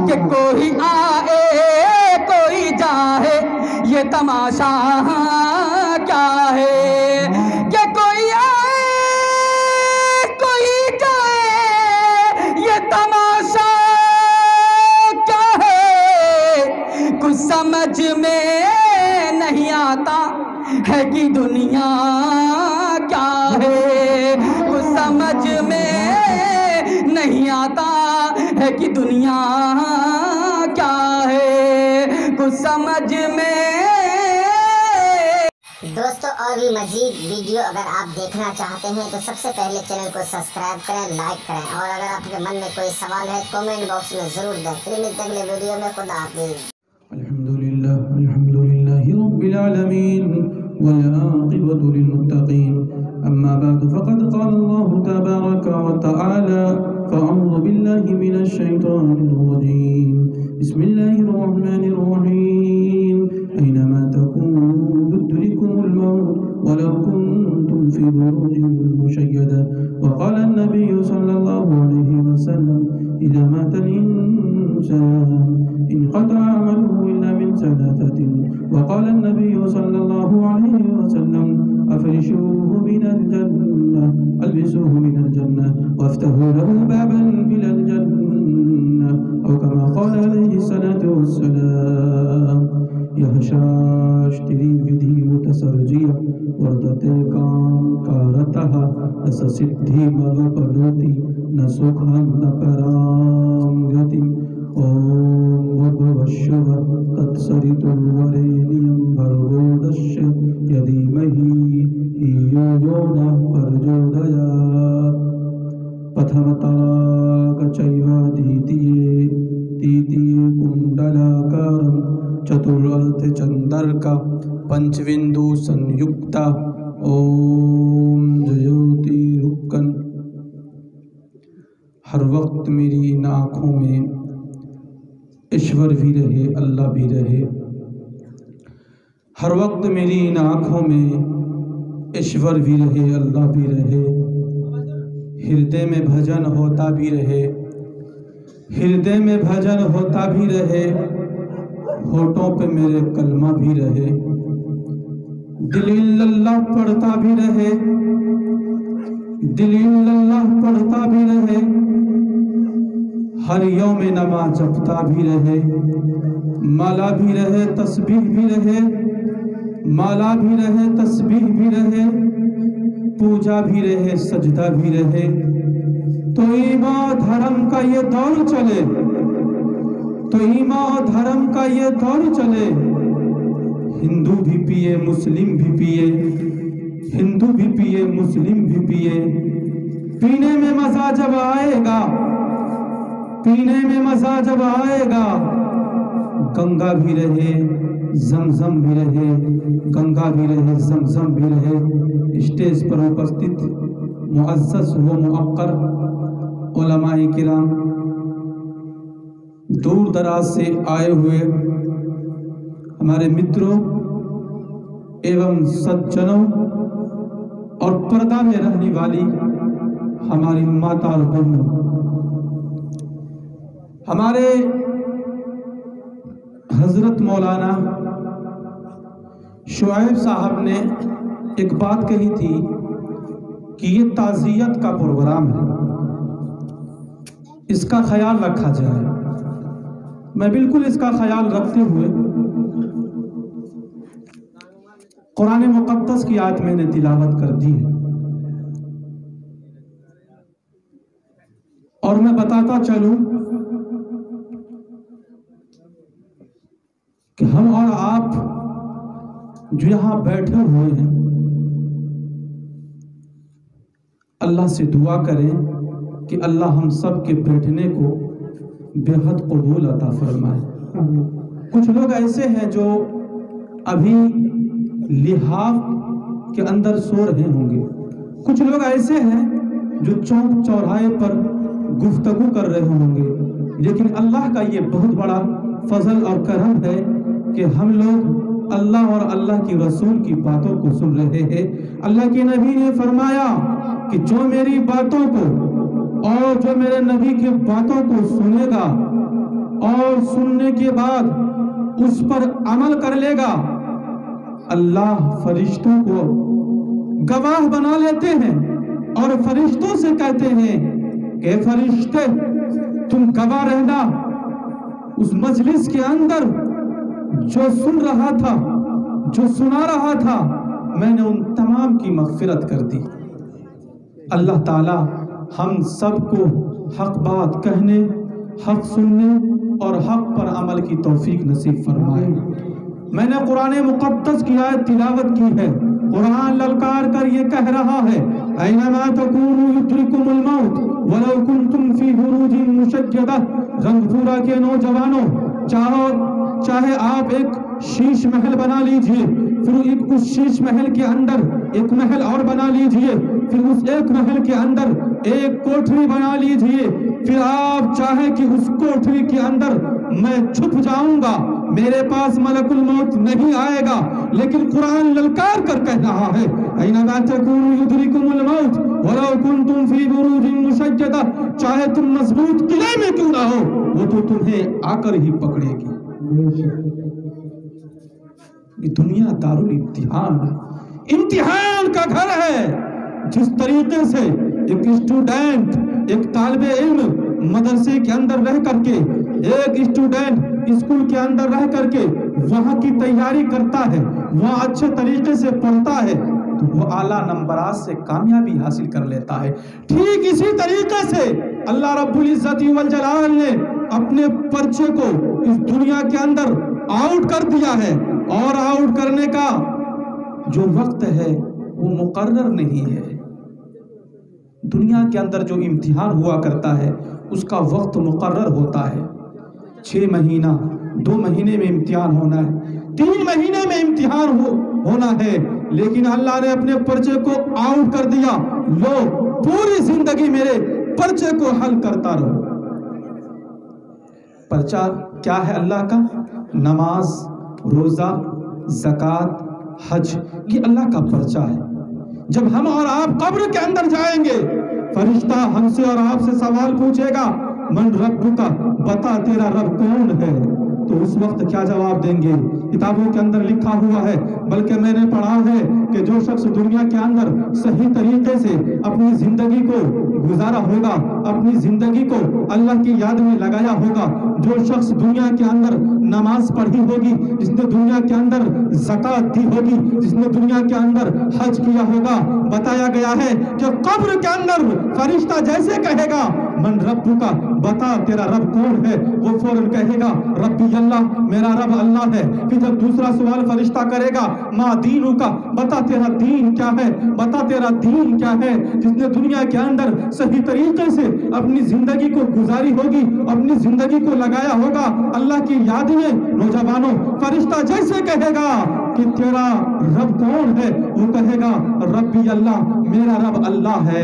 کہ کوئی آئے کوئی جائے یہ تماشا کیا ہے، کہ کوئی آئے کوئی جائے یہ تماشا کیا ہے، کچھ سمجھ میں نہیں آتا ہے کہ دنیا کیا ہے، کچھ سمجھ میں نہیں آتا ہے کہ دنیا کیا ہے، کچھ سمجھ میں۔ دوستو اور بھی مزید ویڈیو اگر آپ دیکھنا چاہتے ہیں تو سب سے پہلے چینل کو سبسکرائب کریں، لائک کریں، اور اگر آپ کے من میں کوئی سوال ہے کومنٹ باکس میں ضرور دیں۔ پھر ملتے ہیں اگلے ویڈیو میں، خدا حافظ۔ الحمدللہ رب العالمین والعاقبۃ للمتقین، اما بعد فقد قال اللہ تبارک وتعالی فاعوذ باللہ من الشیطان الرجیم، بسم اللہ الرحمن الرحیم، اینما تکونوا یدرککم الموت ولو کنتم فی بروج مشیدہ، وقال النبی صلی اللہ علیہ وسلم اذا مات الانسان انقطع عمله إلا من ثلاثة، وقال النبي صلى الله عليه وسلم أفرشوه من الجنة، ألبسوه من الجنة، وافتحوا له بابا إلى الجنة، أو كما قال عليه الصلاة والسلام۔ یہشاش تری ودھی متسرجیہ وردتے کام کارتہا نس سدھی مغ پدوتی نسوکھان نپرام گتی اوم وبوشو تتسریت الورینیم بھرگودش یدیمہی ہیو یونہ پرجودیا پتھمتراک چیوا دیتیے کنڈلاکارم چترارتھ چندرکا پنچوندو سنیکتا اوم جیوتی رکن۔ ہر وقت میری ان آنکھوں میں ایشور بھی رہے، اللہ بھی رہے، ہر وقت میری ان آنکھوں میں ایشور بھی رہے، اللہ بھی رہے، ہردے میں بھجن ہوتا بھی رہے، ہردے میں بھجن ہوتا بھی رہے، ہونٹوں پہ میرے کلمہ بھی رہے، دل اللہ پڑھتا بھی رہے، دل اللہ پڑھتا بھی رہے، ہر یوم نماز جپتا بھی رہے، مالا بھی رہے تسبیح بھی رہے، مالا بھی رہے تسبیح بھی رہے، پوجا بھی رہے سجدہ بھی رہے، تو ایمان دھرم کا یہ دور چلے، تو ایمان دھرم کا یہ دور چلے، ہندو بھی پیے مسلم بھی پیے، ہندو بھی پیے مسلم بھی پیے، پینے میں مزہ جب آئے گا، پینے میں مزہ جب آئے گا، گنگا بھی رہے زمزم بھی رہے، گنگا بھی رہے زمزم بھی رہے۔ اسٹیج پر اپستت معزز و موقر علماء کرام، دور دراز سے آئے ہوئے ہمارے متروں ایوم سجنوں اور پردہ میں رہنے والی ہماری ماتا اور بہنوں، ہمارے حضرت مولانا شعیب صاحب نے ایک بات کہی تھی کہ یہ تعزیت کا پروگرام ہے، اس کا خیال رکھا جائے۔ میں بالکل اس کا خیال رکھتے ہوئے قرآن مقدس کی آیت میں نے تلاوت کر دی ہے، اور میں بتاتا چلوں کہ ہم اور آپ جو یہاں بیٹھے ہوئے ہیں، اللہ سے دعا کریں کہ اللہ ہم سب کے بیٹھنے کو بے حد قبول عطا فرمائے۔ کچھ لوگ ایسے ہیں جو ابھی لحاف کے اندر سو رہے ہوں گے، کچھ لوگ ایسے ہیں جو چوک چوراہے پر گفتگو کر رہے ہوں گے، لیکن اللہ کا یہ بہت بڑا فضل اور کرم ہے کہ ہم لوگ اللہ اور اللہ کی رسول کی باتوں کو سن رہے ہیں۔ اللہ کے نبی نے فرمایا کہ جو میری باتوں کو اور جو میرے نبی کی باتوں کو سنے گا اور سننے کے بعد اس پر عمل کر لے گا، اللہ فرشتوں کو گواہ بنا لیتے ہیں اور فرشتوں سے کہتے ہیں کہ فرشتے تم گواہ رہنا، اس مجلس کے اندر جو سن رہا تھا، جو سنا رہا تھا، میں نے ان تمام کی مغفرت کر دی۔ اللہ تعالی ہم سب کو حق بات کہنے، حق سننے اور حق پر عمل کی توفیق نصیب فرمائے۔ میں نے قرآن مقدس کی آیت تلاوت کی ہے، قرآن للکار کر یہ کہہ رہا ہے اینما تکونوا یدرککم الموت ولو کنتم فی بروج مشیدہ۔ رنگ پورا کے نوجوانوں، چاہے آپ ایک شیش محل بنا لیجئے، پھر اس شیش محل کے اندر ایک محل اور بنا لیجئے، پھر اس ایک محل کے اندر ایک کوٹھری بنا لیجئے، پھر آپ چاہیں کہ اس کوٹھری کے اندر میں چھپ جاؤں گا، میرے پاس ملک الموت نہیں آئے گا، لیکن قرآن للکار کر کہہ رہا ہے اینما تکونوا یدرککم الموت ولو کنتم فی بروج مشیدہ، چاہے تم مضبوط قلعے میں کیوں نہ ہو، وہ تو تمہیں آ کر ہی پکڑے گی۔ یہ دنیا دارالامتحان، امتحان کا گھر ہے۔ جس طریقے سے ایک اسٹوڈنٹ، ایک طالب علم مدرسے کے اندر رہ کر کے، ایک اسٹوڈنٹ اسکول کے اندر رہ کر کے وہاں کی تیاری کرتا ہے، وہاں اچھے طریقے سے پڑھتا ہے تو وہ اعلیٰ نمبرات سے کامیابی حاصل کر لیتا ہے۔ ٹھیک اسی طریقے سے اللہ رب العزت والجلال نے اپنے پرچے کو اس دنیا کے اندر آؤٹ کر دیا ہے، اور آؤٹ کرنے کا جو وقت ہے وہ مقرر نہیں ہے۔ دنیا کے اندر جو امتحان ہوا کرتا ہے اس کا وقت مقرر ہوتا ہے، 6 مہینہ، 2 مہینے میں امتحان ہونا ہے، 3 مہینے میں امتحان ہونا ہے، لیکن اللہ نے اپنے پرچے کو آؤٹ کر دیا، لو پوری زندگی میرے پرچے کو حل کرتا رہو۔ پرچہ کیا ہے اللہ کا؟ نماز، روزہ، زکوٰۃ، حج، یہ اللہ کا پرچہ ہے۔ جب ہم اور آپ قبر کے اندر جائیں گے، فرشتہ ہم سے اور آپ سے سوال پوچھے گا من ربک، بتا تیرا رب کون ہے، تو اس وقت کیا جواب دیں گے؟ کتابوں کے اندر لکھا ہوا ہے، بلکہ میں نے پڑھا ہے کہ جو شخص دنیا کے اندر صحیح طریقے سے اپنی زندگی کو گزارا ہوگا، اپنی زندگی کو اللہ کی یاد میں لگایا ہوگا، جو شخص دنیا کے اندر نماز پڑھی ہوگی، جس نے دنیا کے اندر زکوٰۃ دی ہوگی، جس نے دنیا کے اندر حج کیا ہوگا، بتایا گیا ہے کہ قبر کے اندر فرشتہ جیسے کہے گا من ربک، بتا تیرا رب کون ہے، وہ فوراً کہے گا ربی اللہ، میرا رب اللہ ہے۔ پھر جب دوسرا سوال فرشتہ کرے گا ما دینک، بتا تیرا دین کیا ہے، بتا تیرا دین کیا ہے، جس نے دنیا کے اندر صحیح طریقے سے اپنی زندگی کو گزاری ہوگی، اپنی زندگی کو لگایا ہوگا اللہ کی یاد میں۔ نوجوانوں، فرشتہ جیسے کہے گا کہ تیرا رب کون ہے، وہ کہے گا ربی اللہ، میرا رب اللہ ہے۔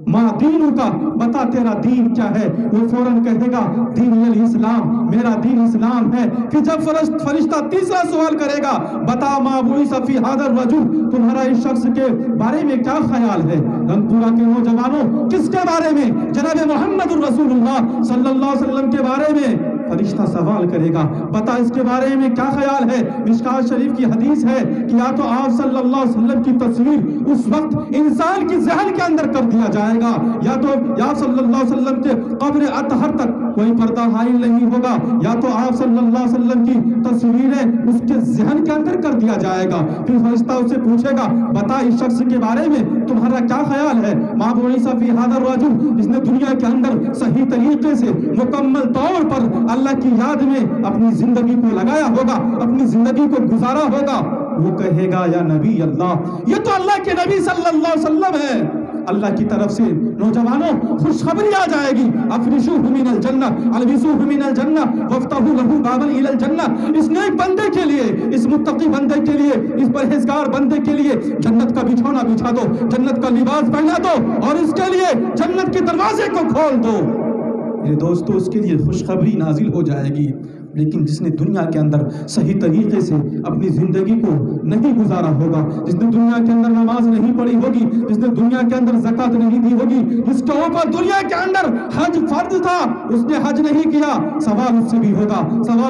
ما دینک، بتا تیرا دین کیا ہے، وہ فوراً کہے گا دین الاسلام، میرا دین اسلام ہے۔ پھر جب فرشتہ تیسرا سوال کرے گا بتا ما بعث فی ھذا الرجل، تمہارا اس شخص کے بارے میں کیا خیال ہے؟ رنگپورہ کے نوجوانوں، کس کے بارے میں؟ جناب محمد الرسول اللہ صلی اللہ علیہ وسلم کے بارے میں فرشتہ سوال کرے گا، بتا اس کے بارے میں کیا خیال ہے؟ مشکوٰۃ شریف کی حدیث ہے کہ یا تو آپ صلی اللہ علیہ وسلم کی تصویر اس وقت انسان کی ذہن کے اندر کر دیا جائے گا، یا تو آپ صلی اللہ علیہ وسلم کے قبر اطہر تک کوئی پردہ حائل نہیں ہوگا، یا تو آپ صلی اللہ علیہ وسلم کی تصویریں اس کے ذہن کے اندر کر دیا جائے گا۔ پھر فرشتہ اسے پوچھے گا بتا اس شخص کے بارے میں تمہارا کیا خیال ہے؟ ما بعث فی ھذا الرجل، جس نے دنیا کے اندر صحیح طریقے سے مکمل طور پر اللہ کی یاد میں اپنی زندگی کو لگایا ہوگا، اپنی زندگی کو گزارا ہوگا، وہ کہے گا یا نبی اللہ، یہ تو اللہ کے نبی صلی اللہ علیہ وسلم ہے۔ اللہ کی طرف سے نوجوانوں خوشخبری آ جائے گی، افرشوہ من الجنہ، البسوہ من الجنہ، وافتحوا لہ بابا الی الجنہ۔ اس نیک بندے کے لیے، اس متقی بندے کے لیے، اس پرہیزگار بندے کے لیے جنت کا بچھونا بچھا دو، جنت کا لباس پہنا دو، اور اس کے لیے جنت کے دروازے کو کھول دو۔ میرے دوستو، اس کے لیے خوشخبری نازل ہو جائے گی۔ لیکن جس نے دنیا کے اندر صحیح طریقے سے اپنی زندگی کو نہیں گزارا ہوگا، جس نے دنیا کے اندر نماز نہیں پڑھی ہوگی، جس نے دنیا کے اندر زکوٰۃ نہیں دی ہوگی، جس کے اوپر دنیا کے اندر حج فرض تھا اس نے حج نہیں کیا، سوال اس سے بھی ہوگا۔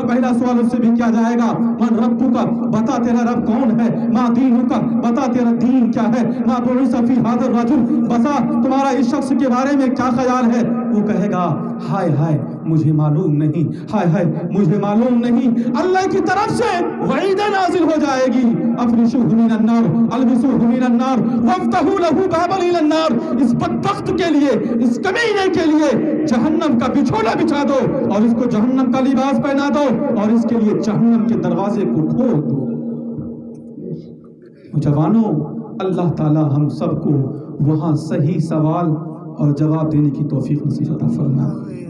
پہلا سوال اس سے بھی کیا جائے گا، من ربک، بتا تیرا رب کون ہے، ما دینک، بتا تیرا دین کیا ہے، ما بعث فی ھذا الرجل، بتا تمہارا اس شخص کے بارے میں کیا خیال ہے۔ وہ کہے گا ہائے ہائے مجھے معلوم نہیں، ہائے ہائے مجھے معلوم نہیں۔ اللہ کی طرف سے وعید نازل ہو جائے گی، افرشوہ من النار، البسوہ من النار، وافتحوا لہ بابا الی النار۔ اس بدبخت کے لیے، اس کمینے کے لیے جہنم کا بچھونا بچھا دو اور اس کو جہنم کا لباس پہنا دو اور اس کے لیے جہنم کے دروازے کو کھول دو۔ جوانوں، اللہ تعالی ہم سب کو وہاں صحیح سوال اور جواب دینے کی توفیق نصیب عطا فرمائے۔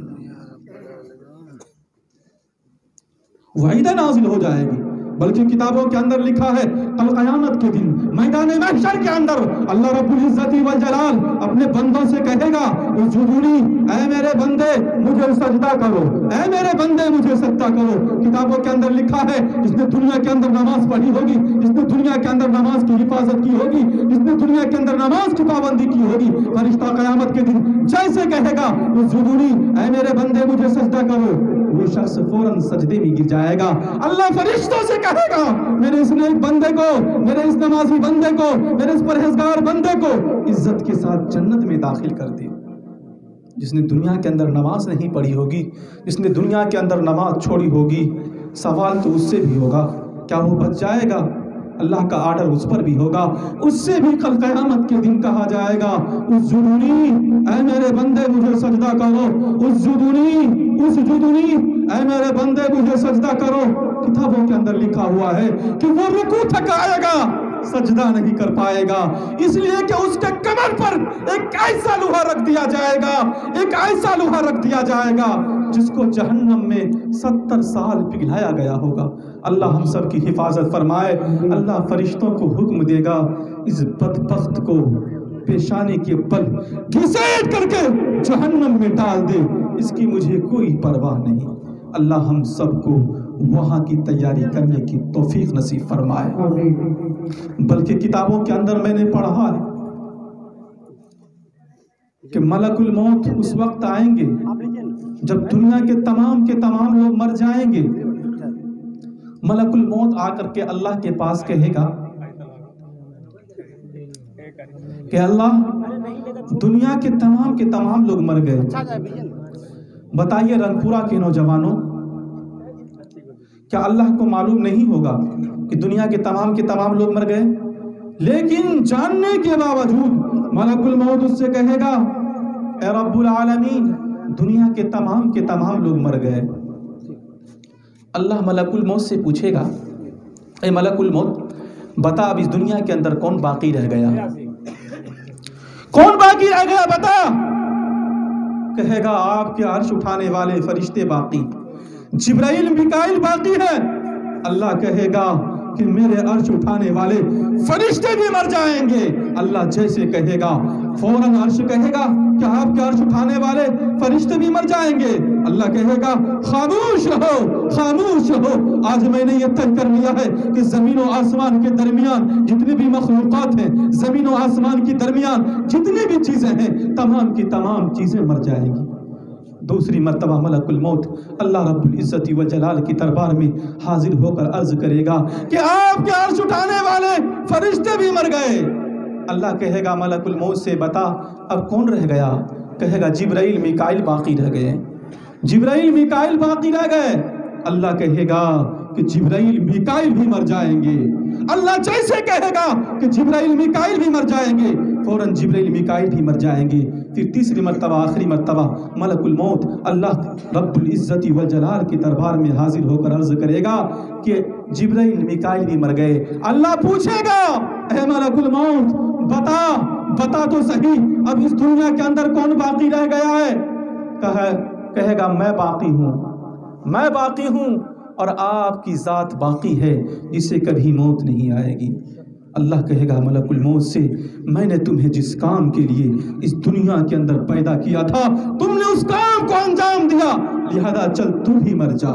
وعیدہ نازل ہو جائے گی، بلکہ کتابوں کے اندر لکھا ہے کل قیامت کے دن میدان محشر کے اندر اللہ رب العزت والجلال اپنے بندوں سے کہے گا اسجدونی، اے میرے بندے مجھے سجدہ کرو، اے میرے بندے مجھے سجدہ کرو۔ کتابوں کے اندر لکھا ہے جس نے دنیا کے اندر نماز پڑھی ہوگی، جس نے دنیا کے اندر نماز کی حفاظت کی ہوگی، جس نے دنیا کے اندر نماز کی پابندی کی ہوگی، فرشتہ قیامت کے دن جیسے کہے گا اسجدونی، اے میرے بندے مجھے سجدہ کرو، وہ شخص فوراً سجدے میں گر جائے گا۔ اللہ فرشتوں سے کہے گا میرے اس نیک بندے کو، میرے اس نمازی بندے کو، میرے اس پرہیزگار بندے کو عزت کے ساتھ جنت میں داخل کر دے۔ جس نے دنیا کے اندر نماز نہیں پڑھی ہوگی، جس نے دنیا کے اندر نماز چھوڑی ہوگی، سوال تو اس سے بھی ہوگا، کیا وہ بچ جائے گا؟ اللہ کا آرڈر اس پر بھی ہوگا، اس سے بھی کل قیامت کے دن کہا جائے گا اسجدونی، اے میرے بندے مجھے سجدہ کرو، اسجدونی اسجدونی، اے میرے بندے مجھے سجدہ کرو۔ کتابوں کے اندر لکھا ہوا ہے کہ وہ رکوع تک آئے گا، سجدہ نہیں کر پائے گا، اس لیے کہ اس کے کمر پر ایک ایسا لوہا رکھ دیا جائے گا، ایک ایسا لوہا رکھ دیا جائے گا جس کو جہنم میں 70 سال پگھلایا گیا ہوگا۔ اللہ ہم سب کی حفاظت فرمائے۔ اللہ فرشتوں کو حکم دے گا اس بدبخت کو پیشانی کے بل گھسیٹ کر کے جہنم میں ڈال دے، اس کی مجھے کوئی پرواہ نہیں۔ اللہ ہم سب کو وہاں کی تیاری کرنے کی توفیق نصیب فرمائے۔ بلکہ کتابوں کے اندر میں نے پڑھا ہے کہ ملک الموت اس وقت آئیں گے جب دنیا کے تمام لوگ مر جائیں گے۔ ملک الموت آ کر کے اللہ کے پاس کہے گا کہ اللہ دنیا کے تمام لوگ مر گئے، بتائیے رنگپورہ کے نوجوانوں، کیا اللہ کو معلوم نہیں ہوگا کہ دنیا کے تمام لوگ مر گئے؟ لیکن جاننے کے باوجود ملک الموت اس سے کہے گا اے رب العالمین دنیا کے تمام لوگ مر گئے۔ اللہ ملک الموت سے پوچھے گا اے ملک الموت بتا اب اس دنیا کے اندر کون باقی رہ گیا، کون باقی رہ گیا بتا۔ کہے گا آپ کے عرش اٹھانے والے فرشتے باقی، جبرائیل میکائیل باقی ہے۔ اللہ کہے گا کہ میرے عرش اٹھانے والے فرشتے بھی مر جائیں گے۔ اللہ جیسے کہے گا فوراً عرش کہے گا کہ آپ کے عرش اٹھانے والے فرشتے بھی مر جائیں گے۔ اللہ کہے گا خاموش رہو، خاموش رہو، آج میں نے یہ طے کر لیا ہے کہ زمین و آسمان کے درمیان جتنی بھی مخلوقات ہیں، زمین و آسمان کے درمیان جتنی بھی چیزیں ہیں، تمام کی تمام چیزیں مر جائیں گی۔ دوسری مرتبہ ملک الموت اللہ رب العزت والجلال کی دربار میں حاضر ہو کر عرض کرے گا کہ آپ کے عرش اٹھانے والے فرشتے بھی مر گئے۔ اللہ کہے گا ملک الموت سے بتا اب کون رہ گیا؟ کہے گا جبرائیل میکائیل باقی رہ گئے، جبرائیل میکائیل باقی رہ گئے۔ اللہ کہے گا کہ جبرائیل میکائیل بھی مر جائیں گے۔ اللہ جیسے کہے گا کہ جبرائیل میکائیل بھی مر جائیں گے، فوراً جبرائیل میکائیل بھی مر جائیں گے۔ پھر تیسری مرتبہ آخری مرتبہ ملک الموت اللہ رب العزت والجلال کے دربار میں حاضر ہو کر عرض کرے گا کہ جبرائیل میکائیل بھی مر گئے۔ اللہ پوچھے گا اے ملک الموت بتا تو صحیح اب اس دنیا کے اندر کون باقی رہ گیا ہے؟ کہے گا میں باقی ہوں اور آپ کی ذات باقی ہے جسے کبھی موت نہیں آئے گی۔ اللہ کہے گا ملک الموت سے میں نے تمہیں جس کام کے لیے اس دنیا کے اندر پیدا کیا تھا تم نے اس کام کو انجام دیا، لہذا چل تو بھی مر جا۔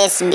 SB